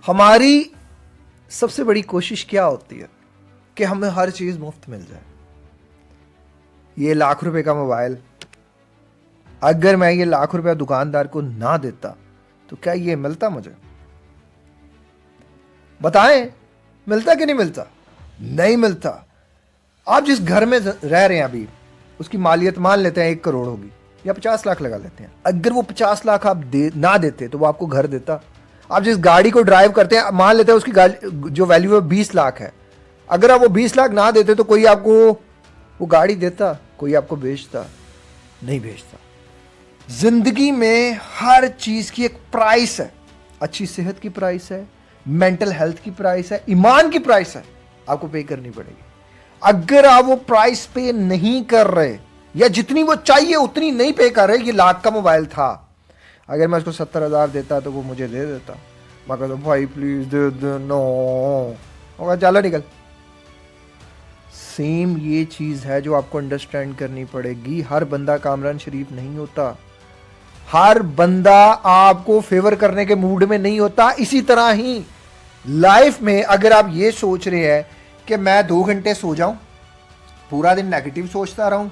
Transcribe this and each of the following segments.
हमारी सबसे बड़ी कोशिश क्या होती है कि हमें हर चीज मुफ्त मिल जाए। ये लाख रुपए का मोबाइल, अगर मैं ये लाख रुपया दुकानदार को ना देता तो क्या ये मिलता मुझे? बताएं, मिलता कि नहीं मिलता? नहीं मिलता। आप जिस घर में रह रहे हैं अभी, उसकी मालियत मान लेते हैं 1 करोड़ होगी या 50 लाख लगा लेते हैं। अगर वो 50 लाख आप ना देते तो वो आपको घर देता। आप जिस गाड़ी को ड्राइव करते हैं, मान लेते हैं उसकी गाड़ी जो वैल्यू है 20 लाख है, अगर आप वो 20 लाख ना देते तो कोई आपको वो गाड़ी देता? कोई आपको बेचता? नहीं बेचता। जिंदगी में हर चीज की एक प्राइस है। अच्छी सेहत की प्राइस है, मेंटल हेल्थ की प्राइस है, ईमान की प्राइस है, आपको पे करनी पड़ेगी। अगर आप वो प्राइस पे नहीं कर रहे या जितनी वो चाहिए उतनी नहीं पे कर रहे, ये लाख का मोबाइल था, अगर मैं उसको 70,000 देता तो वो मुझे दे देता। मैं कहता भाई प्लीज दे दे, नो होगा, चलो निकल। सेम ये चीज है जो आपको अंडरस्टैंड करनी पड़ेगी। हर बंदा कामरान शरीफ नहीं होता, हर बंदा आपको फेवर करने के मूड में नहीं होता। इसी तरह ही लाइफ में अगर आप ये सोच रहे हैं कि मैं 2 घंटे सो जाऊं, पूरा दिन नेगेटिव सोचता रहूं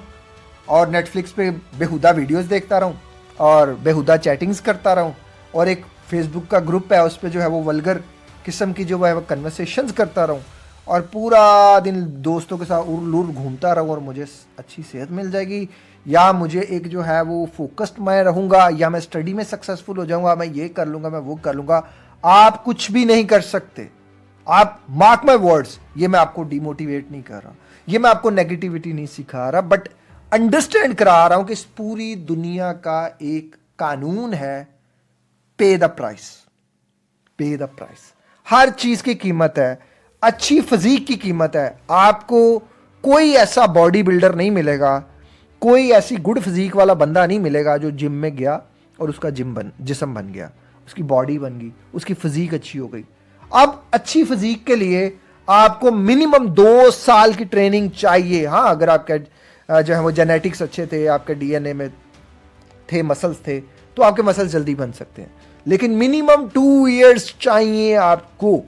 और नेटफ्लिक्स पे बेहुदा वीडियोस देखता रहूं और बेहुदा चैटिंग्स करता रहूं और एक फेसबुक का ग्रुप है उस पर जो है वो वल्गर किस्म की जो है वो कन्वर्सेशंस करता रहूं और पूरा दिन दोस्तों के साथ उड़ लूर घूमता रहूं और मुझे अच्छी सेहत मिल जाएगी, या मुझे एक जो है वो फोकस्ड मैं रहूंगा, या मैं स्टडी में सक्सेसफुल हो जाऊंगा, मैं ये कर लूंगा, मैं वो कर लूंगा। आप कुछ भी नहीं कर सकते। आप मार्क माय वर्ड्स, ये मैं आपको डिमोटिवेट नहीं कर रहा, ये मैं आपको नेगेटिविटी नहीं सिखा रहा, बट अंडरस्टैंड करा रहा हूं कि इस पूरी दुनिया का एक कानून है, पे द प्राइस। पे द प्राइस। हर चीज की कीमत है, अच्छी फिजिक की कीमत है। आपको कोई ऐसा बॉडी बिल्डर नहीं मिलेगा, कोई ऐसी गुड फिजिक वाला बंदा नहीं मिलेगा जो जिम में गया और उसका जिस्म बन गया, उसकी बॉडी बन गई, उसकी फिजिक अच्छी हो गई। अब अच्छी फिजिक के लिए आपको मिनिमम 2 साल की ट्रेनिंग चाहिए। हाँ, अगर आपके जो है वो जेनेटिक्स अच्छे थे, आपके डीएनए में थे, मसल्स थे, तो आपके मसल्स जल्दी बन सकते हैं, लेकिन मिनिमम 2 इयर्स चाहिए आपको।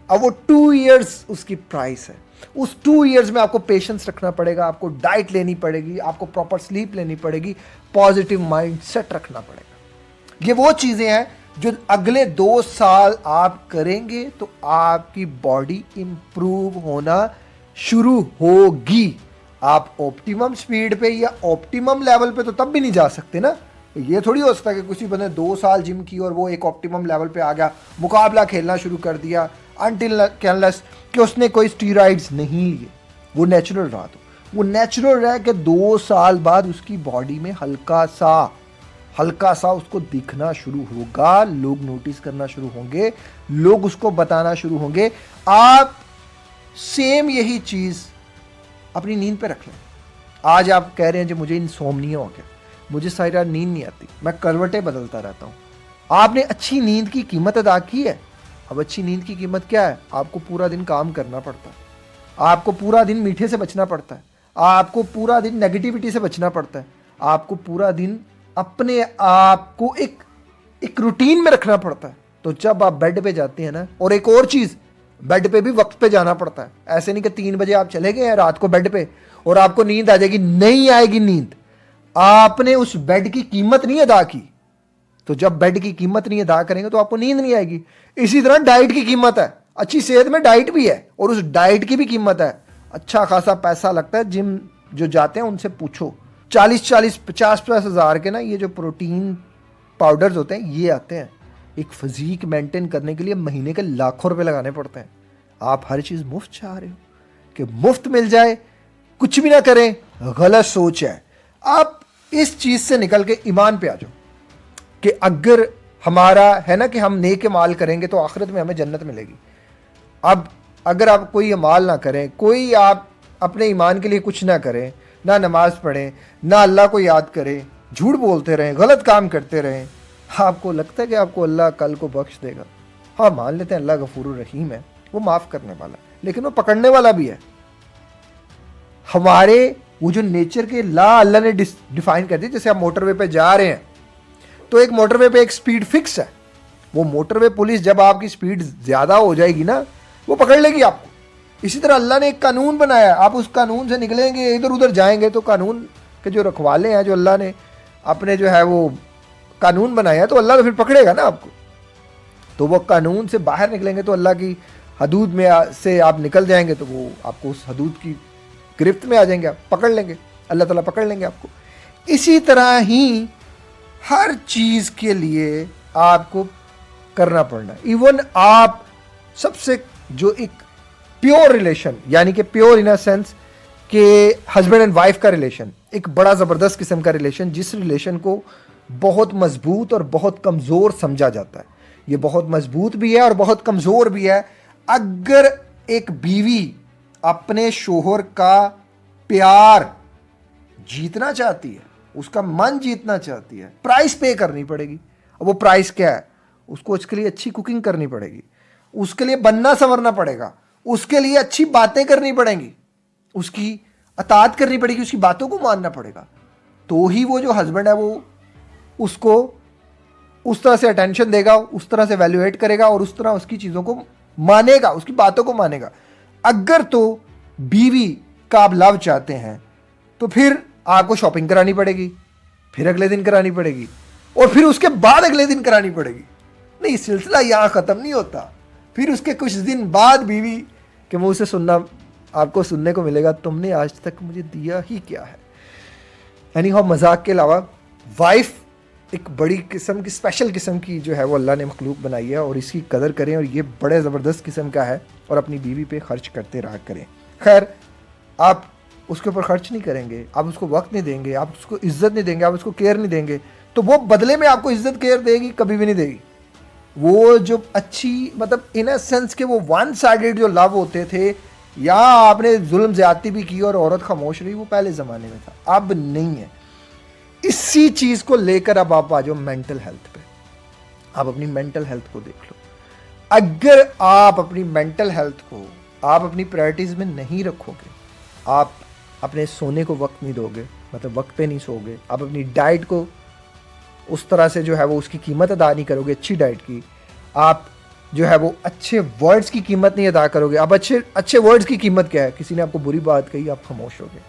अब वो 2 इयर्स उसकी प्राइस है। उस 2 इयर्स में आपको पेशेंस रखना पड़ेगा, आपको डाइट लेनी पड़ेगी, आपको प्रॉपर स्लीप लेनी पड़ेगी, पॉजिटिव माइंडसेट रखना पड़ेगा। ये वो चीजें हैं जो अगले 2 साल आप करेंगे तो आपकी बॉडी इंप्रूव होना शुरू होगी। आप ऑप्टिमम स्पीड पे या ऑप्टिमम लेवल पे तो तब भी नहीं जा सकते ना। ये थोड़ी हो सकता है कि किसी बंदे 2 साल जिम की और वो एक ऑप्टिमम लेवल पे आ गया, मुकाबला खेलना शुरू कर दिया, अनटिल अनलेस कि उसने कोई स्टीरॉइड्स नहीं लिए, वो नेचुरल रहा। तो वो नेचुरल रह के 2 साल बाद उसकी बॉडी में हल्का सा उसको दिखना शुरू होगा, लोग नोटिस करना शुरू होंगे, लोग उसको बताना शुरू होंगे। आप सेम यही चीज अपनी नींद पे रख लें। आज आप कह रहे हैं जो मुझे इंसोम्निया हो गया, मुझे सारी रात नींद नहीं आती, मैं करवटें बदलता रहता हूं। आपने अच्छी नींद की कीमत अदा की है। अब अच्छी नींद की कीमत क्या है? आपको पूरा दिन काम करना पड़ता है, आपको पूरा दिन मीठे से बचना पड़ता है, आपको पूरा दिन नेगेटिविटी से बचना पड़ता है, आपको पूरा दिन अपने आप को एक रूटीन में रखना पड़ता है। तो जब आप बेड पे जाते हैं ना, और एक और चीज, बेड पे भी वक्त पे जाना पड़ता है। ऐसे नहीं कि 3 बजे आप चले गए हैं रात को बेड पे और आपको नींद आ जाएगी, नहीं आएगी नींद। आपने उस बेड की कीमत नहीं अदा की, तो जब बेड की कीमत नहीं अदा करेंगे तो आपको नींद नहीं आएगी। इसी तरह डाइट की कीमत है, अच्छी सेहत में डाइट भी है और उस डाइट की भी कीमत है। अच्छा खासा पैसा लगता है। जिम जो जाते हैं उनसे पूछो, 40-50 हज़ार के ना ये जो प्रोटीन पाउडर्स होते हैं ये आते हैं। एक फिजिक मेंटेन करने के लिए महीने के लाखों रुपए लगाने पड़ते हैं। आप हर चीज मुफ्त चाह रहे हो कि मुफ्त मिल जाए, कुछ भी ना करें, गलत सोच है। आप इस चीज से निकल के ईमान पे आ जाओ कि अगर हमारा है ना कि हम नेक माल करेंगे तो आखिरत में हमें जन्नत मिलेगी। अब अगर आप कोई अमाल ना करें, कोई आप अपने ईमान के लिए कुछ ना करें, ना नमाज पढ़ें, ना अल्लाह को याद करें, झूठ बोलते रहें, गलत काम करते रहें, आपको लगता है कि आपको अल्लाह कल को बख्श देगा? हाँ, मान लेते हैं अल्लाह गफूरुर रहीम है, वो माफ़ करने वाला, लेकिन वो पकड़ने वाला भी है। हमारे वो जो नेचर के ला अल्लाह ने डिफाइन कर दिया। जैसे आप मोटरवे पे जा रहे हैं तो एक मोटरवे पे एक स्पीड फिक्स है, वो मोटरवे पुलिस जब आपकी स्पीड ज़्यादा हो जाएगी ना, वो पकड़ लेगी आपको। इसी तरह अल्लाह ने एक कानून बनाया, आप उस कानून से निकलेंगे, इधर उधर जाएंगे, तो कानून के जो रखवाले हैं, जो अल्लाह ने अपने जो है वो कानून बनाया, तो अल्लाह तो फिर पकड़ेगा ना आपको। तो वो कानून से बाहर निकलेंगे तो अल्लाह की हदूद में से आप निकल जाएंगे, तो वो आपको उस हदूद की गिरफ्त में आ जाएंगे, आप पकड़ लेंगे, अल्लाह ताला पकड़ लेंगे आपको। इसी तरह ही हर चीज़ के लिए आपको करना पड़ना है। इवन आप सबसे जो एक प्योर रिलेशन, यानी कि प्योर इन अ सेंस कि हस्बैंड एंड वाइफ का रिलेशन, एक बड़ा ज़बरदस्त किस्म का रिलेशन, जिस रिलेशन को बहुत मजबूत और बहुत कमज़ोर समझा जाता है। ये बहुत मजबूत भी है और बहुत कमज़ोर भी है। अगर एक बीवी अपने शोहर का प्यार जीतना चाहती है, उसका मन जीतना चाहती है, प्राइस पे करनी पड़ेगी। अब वो प्राइस क्या है? उसको उसके लिए अच्छी कुकिंग करनी पड़ेगी, उसके लिए बनना संवरना पड़ेगा, उसके लिए अच्छी बातें करनी पड़ेंगी, उसकी अताअत करनी पड़ेगी, उसकी बातों को मानना पड़ेगा। तो ही वो जो हस्बैंड है वो उसको उस तरह से अटेंशन देगा, उस तरह से वैल्यूएट करेगा और उस तरह उसकी चीज़ों को मानेगा, उसकी बातों को मानेगा। अगर तो बीवी का आप लव चाहते हैं तो फिर आपको शॉपिंग करानी पड़ेगी, फिर अगले दिन करानी पड़ेगी, और फिर उसके बाद अगले दिन करानी पड़ेगी। नहीं, सिलसिला यहाँ ख़त्म नहीं होता। फिर उसके कुछ दिन बाद बीवी के मुंह से सुनना आपको सुनने को मिलेगा, तुमने आज तक मुझे दिया ही क्या है। यानी हाँ, मजाक के अलावा वाइफ एक बड़ी किस्म की, स्पेशल किस्म की जो है वो अल्लाह ने मखलूक बनाई है, और इसकी कदर करें, और ये बड़े ज़बरदस्त किस्म का है, और अपनी बीवी पे खर्च करते रहा करें। खैर, आप उसके ऊपर खर्च नहीं करेंगे, आप उसको वक्त नहीं देंगे, आप उसको इज्जत नहीं देंगे, आप उसको केयर नहीं देंगे, तो वो बदले में आपको इज्जत केयर देगी? कभी भी नहीं देगी। वो जो अच्छी, मतलब इन अ सेंस के वो वन साइडेड जो लव होते थे, या आपने जुल्म ज्यादती भी की और औरत खामोश रही, वो पहले ज़माने में था, अब नहीं है। इसी चीज़ को लेकर अब आप आ जाओ मेंटल हेल्थ पे। आप अपनी मेंटल हेल्थ को देख लो। अगर आप अपनी मेंटल हेल्थ को आप अपनी प्रायोरिटीज़ में नहीं रखोगे, आप अपने सोने को वक्त नहीं दोगे, मतलब वक्त पे नहीं सोओगे, आप अपनी डाइट को उस तरह से जो है वो उसकी कीमत अदा नहीं करोगे, अच्छी डाइट की, आप जो है वो अच्छे वर्ड्स की कीमत नहीं अदा करोगे। अब अच्छे वर्ड्स की कीमत क्या है? किसी ने आपको बुरी बात कही, आप खामोश हो गए,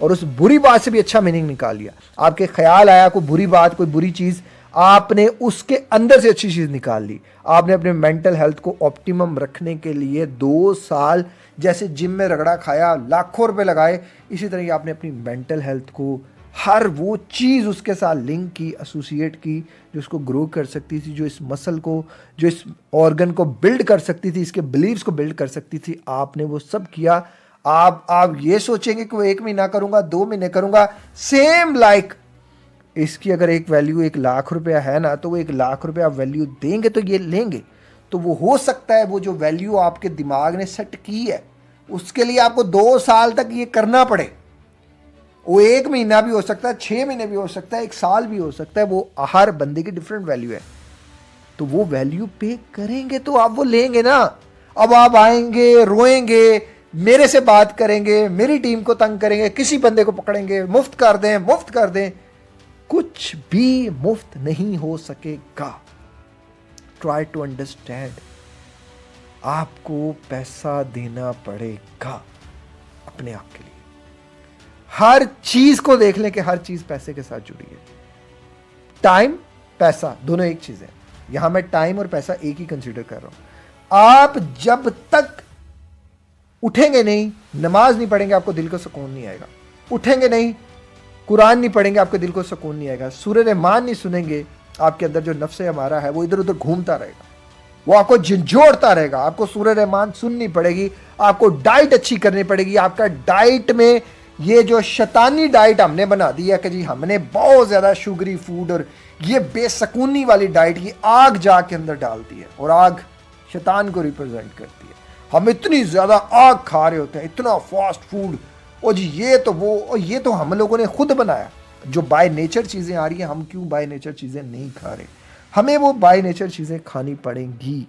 और उस बुरी बात से भी अच्छा मीनिंग निकाल लिया। आपके ख्याल आया कोई बुरी बात, कोई बुरी चीज़, आपने उसके अंदर से अच्छी चीज़ निकाल ली। आपने अपने मेंटल हेल्थ को ऑप्टिमम रखने के लिए 2 साल जैसे जिम में रगड़ा खाया, लाखों रुपए लगाए, इसी तरह आपने अपनी मेंटल हेल्थ को हर वो चीज़ उसके साथ लिंक की, एसोसिएट की, जो उसको ग्रो कर सकती थी, जो इस मसल को, जो इस ऑर्गन को बिल्ड कर सकती थी, इसके बिलीव्स को बिल्ड कर सकती थी। आपने वो सब किया। आप ये सोचेंगे कि वो 1 महीना करूंगा, 2 महीने करूंगा, सेम लाइक इसकी अगर एक वैल्यू 1 लाख रुपया है ना, तो वो 1 लाख रुपया आप वैल्यू देंगे तो ये लेंगे। तो वो हो सकता है वो जो वैल्यू आपके दिमाग ने सेट की है, उसके लिए आपको 2 साल तक ये करना पड़े। वो 1 महीना भी हो सकता है, 6 महीने भी हो सकता है, 1 साल भी हो सकता है। वो हर बंदे की डिफरेंट वैल्यू है। तो वो वैल्यू पे करेंगे तो आप वो लेंगे ना। अब आप आएंगे, रोएंगे, मेरे से बात करेंगे, मेरी टीम को तंग करेंगे, किसी बंदे को पकड़ेंगे, मुफ्त कर दें, मुफ्त कर दें। कुछ भी मुफ्त नहीं हो सकेगा। ट्राई टू अंडरस्टैंड, आपको पैसा देना पड़ेगा अपने आप के लिए। हर चीज को देख लें कि हर चीज पैसे के साथ जुड़ी है। टाइम, पैसा, दोनों एक चीज है। यहां मैं टाइम और पैसा एक ही कंसीडर कर रहा हूं। आप जब तक उठेंगे नहीं, नमाज नहीं पढ़ेंगे, आपको दिल को सुकून नहीं आएगा। उठेंगे नहीं, कुरान नहीं पढ़ेंगे, आपके दिल को सुकून नहीं आएगा। सूरह रहमान नहीं सुनेंगे, आपके अंदर जो नफ्स हमारा है वो इधर उधर घूमता रहेगा, वो आपको झंझोड़ता रहेगा। आपको सूरह रहमान सुननी पड़ेगी, आपको डाइट अच्छी करनी पड़ेगी। आपका डाइट में ये जो शैतानी डाइट हमने बना दी है कि जी हमने बहुत ज़्यादा शुगरी फूड और ये बेसकूनी वाली डाइट की आग जाके अंदर डालती है, और आग शैतान को रिप्रेजेंट करती है। हम इतनी ज़्यादा आग खा रहे होते हैं, इतना फास्ट फूड, और जी ये तो वो, और ये तो हम लोगों ने खुद बनाया। जो बाय नेचर चीज़ें आ रही हैं, हम क्यों बाय नेचर चीज़ें नहीं खा रहे? हमें वो बाय नेचर चीज़ें खानी पड़ेंगी।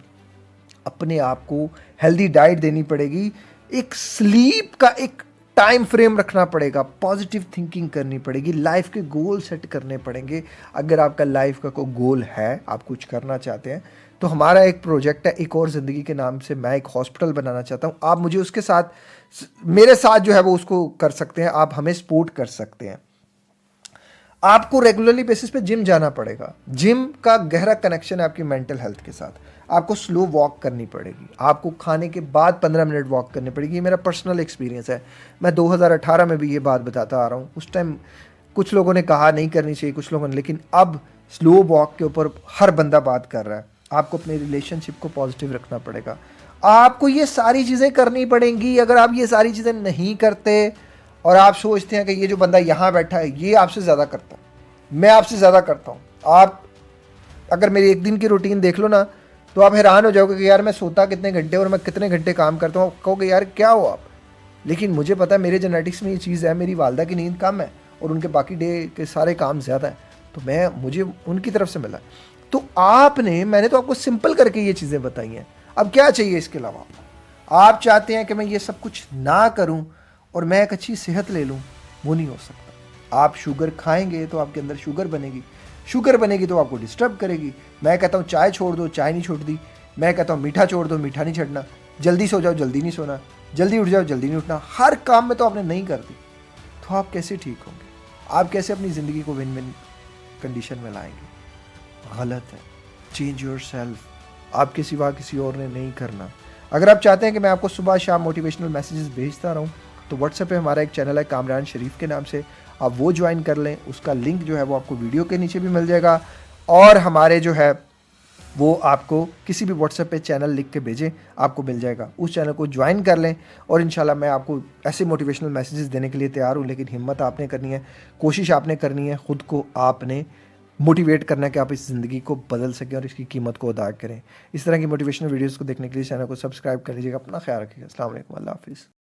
अपने आप को हेल्दी डाइट देनी पड़ेगी। एक स्लीप का एक टाइम फ्रेम रखना पड़ेगा, पॉजिटिव थिंकिंग करनी पड़ेगी, लाइफ के गोल सेट करने पड़ेंगे। अगर आपका लाइफ का कोई गोल है, आप कुछ करना चाहते हैं, तो हमारा एक प्रोजेक्ट है एक और ज़िंदगी के नाम से, मैं एक हॉस्पिटल बनाना चाहता हूँ। आप मुझे उसके साथ, मेरे साथ जो है वो उसको कर सकते हैं, आप हमें सपोर्ट कर सकते हैं। आपको रेगुलरली बेसिस पे जिम जाना पड़ेगा। जिम का गहरा कनेक्शन है आपकी मेंटल हेल्थ के साथ। आपको स्लो वॉक करनी पड़ेगी, आपको खाने के बाद 15 मिनट वॉक करनी पड़ेगी। ये मेरा पर्सनल एक्सपीरियंस है। मैं 2018 में भी ये बात बताता आ रहा हूँ। उस टाइम कुछ लोगों ने कहा नहीं करनी चाहिए, कुछ लोगों ने, लेकिन अब स्लो वॉक के ऊपर हर बंदा बात कर रहा है। आपको अपने रिलेशनशिप को पॉजिटिव रखना पड़ेगा। आपको ये सारी चीज़ें करनी पड़ेंगी। अगर आप ये सारी चीज़ें नहीं करते और आप सोचते हैं कि ये जो बंदा यहाँ बैठा है ये आपसे ज़्यादा करता है, मैं आपसे ज़्यादा करता हूँ, आप अगर मेरी एक दिन की रूटीन देख लो ना तो आप हैरान हो जाओगे कि यार मैं सोता कितने घंटे और मैं कितने घंटे काम करता हूँ। कहोगे यार क्या हो आप, लेकिन मुझे पता है मेरे जेनेटिक्स में ये चीज़ है। मेरी वालदा की नींद कम है और उनके बाकी डे के सारे काम ज़्यादा है, तो मुझे उनकी तरफ से मिला। तो मैंने तो आपको सिंपल करके ये चीज़ें बताई हैं। अब क्या चाहिए इसके अलावा? आप चाहते हैं कि मैं ये सब कुछ ना करूं और मैं एक अच्छी सेहत ले लूं, वो नहीं हो सकता। आप शुगर खाएंगे तो आपके अंदर शुगर बनेगी, शुगर बनेगी तो आपको डिस्टर्ब करेगी। मैं कहता हूँ चाय छोड़ दो, चाय नहीं छोड़ती। मैं कहता हूँ मीठा छोड़ दो, मीठा नहीं छोड़ना। जल्दी सो जाओ, जल्दी नहीं सोना। जल्दी उठ जाओ, जल्दी नहीं उठना। हर काम में तो आपने नहीं कर दी, तो आप कैसे ठीक होंगे? आप कैसे अपनी ज़िंदगी को विन विन कंडीशन में लाएंगे? गलत है। Change your self. आपके सिवा किसी और ने नहीं करना। अगर आप चाहते हैं कि मैं आपको सुबह शाम मोटिवेशनल मैसेजेस भेजता रहूं, तो व्हाट्सएप पे हमारा एक चैनल है कामरान शरीफ के नाम से, आप वो ज्वाइन कर लें। उसका लिंक जो है वो आपको वीडियो के नीचे भी मिल जाएगा, और हमारे जो है वो आपको किसी भी व्हाट्सएप पे चैनल लिख के भेजें, आपको मिल जाएगा। उस चैनल को ज्वाइन कर लें और इंशाल्लाह मैं आपको ऐसे मोटिवेशनल मैसेजेस देने के लिए तैयार हूँ। लेकिन हिम्मत आपने करनी है, कोशिश आपने करनी है, ख़ुद को आपने मोटिवेट करना है कि आप इस ज़िंदगी को बदल सकें और इसकी कीमत को अदा करें। इस तरह की मोटिवेशनल वीडियोज़ को देखने के लिए चैनल को सब्सक्राइब कर लीजिएगा। अपना ख्याल रखिएगा। अस्सलाम वालेकुम, अल्लाह हाफ़िज़।